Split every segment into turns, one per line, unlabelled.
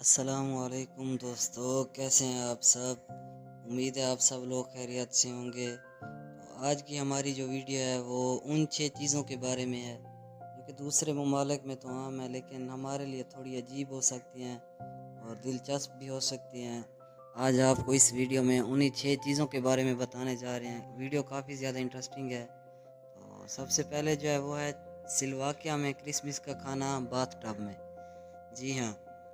السلام علیکم دوستو، کیسے ہیں آپ سب؟ امید ہے آپ سب لوگ خیریت سے ہوں گے۔ تو آج کی ہماری جو ویڈیو ہے وہ ان 6 چیزوں کے بارے میں ہے جو کہ دوسرے ممالک میں تو عام ہے لیکن ہمارے لیے تھوڑی عجیب ہو سکتی ہیں اور دلچسپ بھی ہو سکتی ہیں۔ آج آپ کو اس ویڈیو میں انہی 6 چیزوں کے بارے میں بتانے جا رہے ہیں۔ ویڈیو کافی زیادہ انٹرسٹنگ ہے۔ تو سب سے پہلے جو ہے وہ ہے سلواکیہ میں کرسمس کا کھانا باتھ ٹب میں۔ جی ہاں،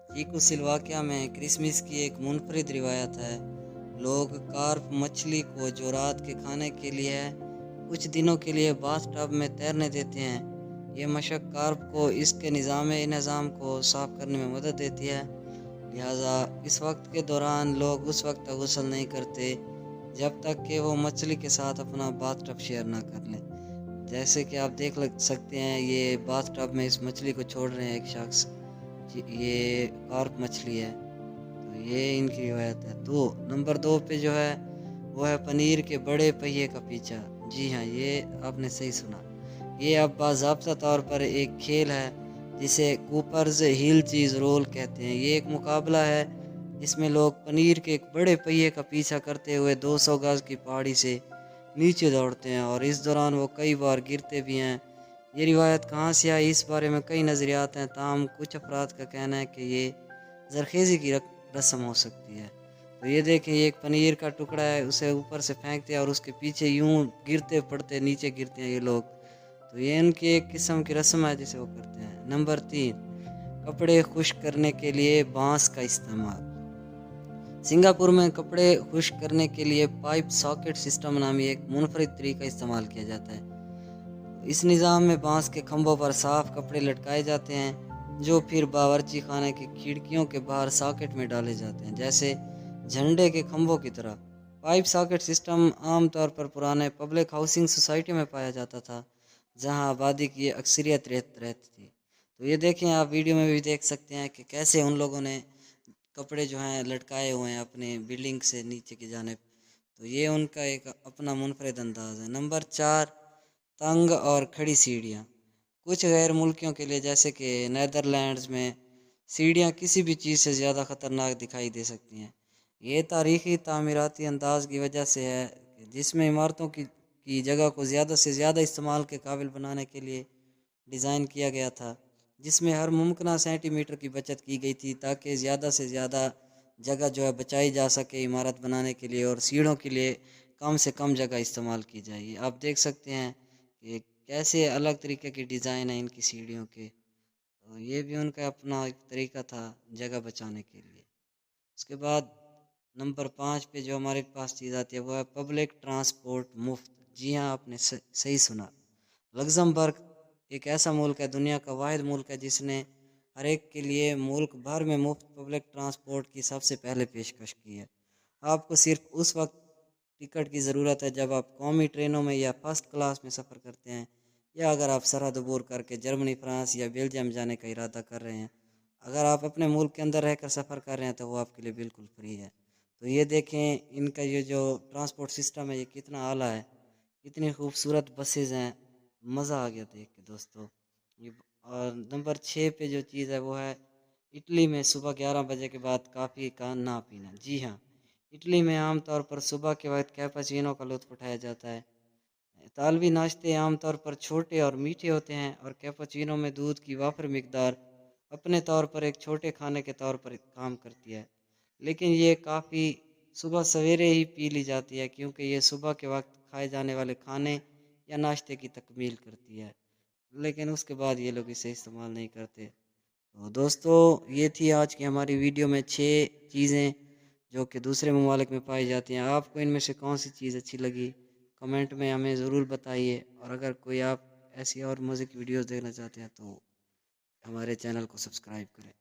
چیکو سلواکیہ میں کرسمس کی ایک منفرد روایت ہے۔ لوگ کارپ مچھلی کو جو رات کے کھانے کے لیے ہے کچھ دنوں کے لیے باتھ ٹب میں تیرنے دیتے ہیں۔ یہ مشق کارپ کو اس کے نظام کو صاف کرنے میں مدد دیتی ہے، لہذا اس وقت کے دوران لوگ اس وقت تک غسل نہیں کرتے جب تک کہ وہ مچھلی کے ساتھ اپنا باتھ ٹب شیئر نہ کر لیں۔ جیسے کہ آپ دیکھ سکتے ہیں، یہ باتھ ٹب میں اس مچھلی کو چھوڑ رہے ہیں ایک شخص، یہ کارپ مچھلی ہے۔ تو یہ ان کی روایت ہے۔ نمبر 2 پہ جو ہے وہ ہے پنیر کے بڑے پہیے کا پیچھا۔ جی ہاں، یہ آپ نے صحیح سنا۔ یہ اب باضابطہ طور پر ایک کھیل ہے جسے کوپرز ہل چیز رول کہتے ہیں۔ یہ ایک مقابلہ ہے جس میں لوگ پنیر کے ایک بڑے پہیے کا پیچھا کرتے ہوئے 200 گز کی پہاڑی سے نیچے دوڑتے ہیں، اور اس دوران وہ کئی بار گرتے بھی ہیں۔ یہ روایت کہاں سے آئی، اس بارے میں کئی نظریات ہیں، تاہم کچھ افراد کا کہنا ہے کہ یہ زرخیزی کی رسم ہو سکتی ہے۔ تو یہ دیکھیں، یہ ایک پنیر کا ٹکڑا ہے، اسے اوپر سے پھینکتے ہیں اور اس کے پیچھے یوں گرتے پڑتے نیچے گرتے ہیں یہ لوگ۔ تو یہ ان کی ایک قسم کی رسم ہے جسے وہ کرتے ہیں۔ نمبر 3، کپڑے خشک کرنے کے لیے بانس کا استعمال۔ سنگاپور میں کپڑے خشک کرنے کے لیے پائپ ساکٹ سسٹم نامی ایک منفرد طریقہ استعمال کیا جاتا ہے۔ اس نظام میں بانس کے کھمبوں پر صاف کپڑے لٹکائے جاتے ہیں جو پھر باورچی خانے کی کھڑکیوں کے باہر ساکٹ میں ڈالے جاتے ہیں، جیسے جھنڈے کے کھمبوں کی طرح۔ پائپ ساکٹ سسٹم عام طور پر پرانے پبلک ہاؤسنگ سوسائٹی میں پایا جاتا تھا جہاں آبادی کی اکثریت رہتی تھی۔ تو یہ دیکھیں، آپ ویڈیو میں بھی دیکھ سکتے ہیں کہ کیسے ان لوگوں نے کپڑے جو ہیں لٹکائے ہوئے ہیں اپنے بلڈنگ سے نیچے کی جانب۔ تو یہ ان کا ایک اپنا منفرد انداز ہے۔ نمبر 4، تنگ اور کھڑی سیڑھیاں۔ کچھ غیر ملکیوں کے لیے جیسے کہ نیدرلینڈز میں سیڑھیاں کسی بھی چیز سے زیادہ خطرناک دکھائی دے سکتی ہیں۔ یہ تاریخی تعمیراتی انداز کی وجہ سے ہے جس میں عمارتوں کی جگہ کو زیادہ سے زیادہ استعمال کے قابل بنانے کے لیے ڈیزائن کیا گیا تھا، جس میں ہر ممکنہ سینٹی میٹر کی بچت کی گئی تھی تاکہ زیادہ سے زیادہ جگہ جو ہے بچائی جا سکے عمارت بنانے کے لیے، اور سیڑھوں کے لیے کم سے کم جگہ استعمال کی جائے۔ آپ دیکھ سکتے ہیں کہ کیسے الگ طریقے کی ڈیزائن ہے ان کی سیڑھیوں کے۔ تو یہ بھی ان کا اپنا ایک طریقہ تھا جگہ بچانے کے لیے۔ اس کے بعد نمبر 5 پہ جو ہمارے پاس چیز آتی ہے وہ ہے پبلک ٹرانسپورٹ مفت۔ جی ہاں، آپ نے صحیح سنا۔ لگزمبرگ ایک ایسا ملک ہے، دنیا کا واحد ملک ہے جس نے ہر ایک کے لیے ملک بھر میں مفت پبلک ٹرانسپورٹ کی سب سے پہلے پیشکش کی ہے۔ آپ کو صرف اس وقت ٹکٹ کی ضرورت ہے جب آپ قومی ٹرینوں میں یا فرسٹ کلاس میں سفر کرتے ہیں، یا اگر آپ سرحد عبور کر کے جرمنی، فرانس یا بیلجیم جانے کا ارادہ کر رہے ہیں۔ اگر آپ اپنے ملک کے اندر رہ کر سفر کر رہے ہیں تو وہ آپ کے لیے بالکل فری ہے۔ تو یہ دیکھیں، ان کا یہ جو ٹرانسپورٹ سسٹم ہے یہ کتنا اعلیٰ ہے، اتنی خوبصورت بسیز ہیں، مزہ آ گیا دیکھ کے دوستو۔ اور نمبر 6 پہ جو چیز ہے وہ ہے اٹلی میں صبح 11 بجے کے بعد کافی کا نہ پینا۔ جی ہاں، اٹلی میں عام طور پر صبح کے وقت کیپچینو کا لطف اٹھایا جاتا ہے۔ اطالوی ناشتے عام طور پر چھوٹے اور میٹھے ہوتے ہیں، اور کیپچینو میں دودھ کی وافر مقدار اپنے طور پر ایک چھوٹے کھانے کے طور پر کام کرتی ہے، لیکن یہ کافی صبح سویرے ہی پی لی جاتی ہے کیونکہ یہ صبح کے وقت کھائے جانے والے کھانے یا ناشتے کی تکمیل کرتی ہے، لیکن اس کے بعد یہ لوگ اسے استعمال نہیں کرتے۔ تو دوستو، یہ تھی آج کی ہماری ویڈیو میں 6 چیزیں جو کہ دوسرے ممالک میں پائی جاتی ہیں۔ آپ کو ان میں سے کون سی چیز اچھی لگی کمنٹ میں ہمیں ضرور بتائیے، اور اگر کوئی آپ ایسی اور میوزک ویڈیوز دیکھنا چاہتے ہیں تو ہمارے چینل کو سبسکرائب کریں۔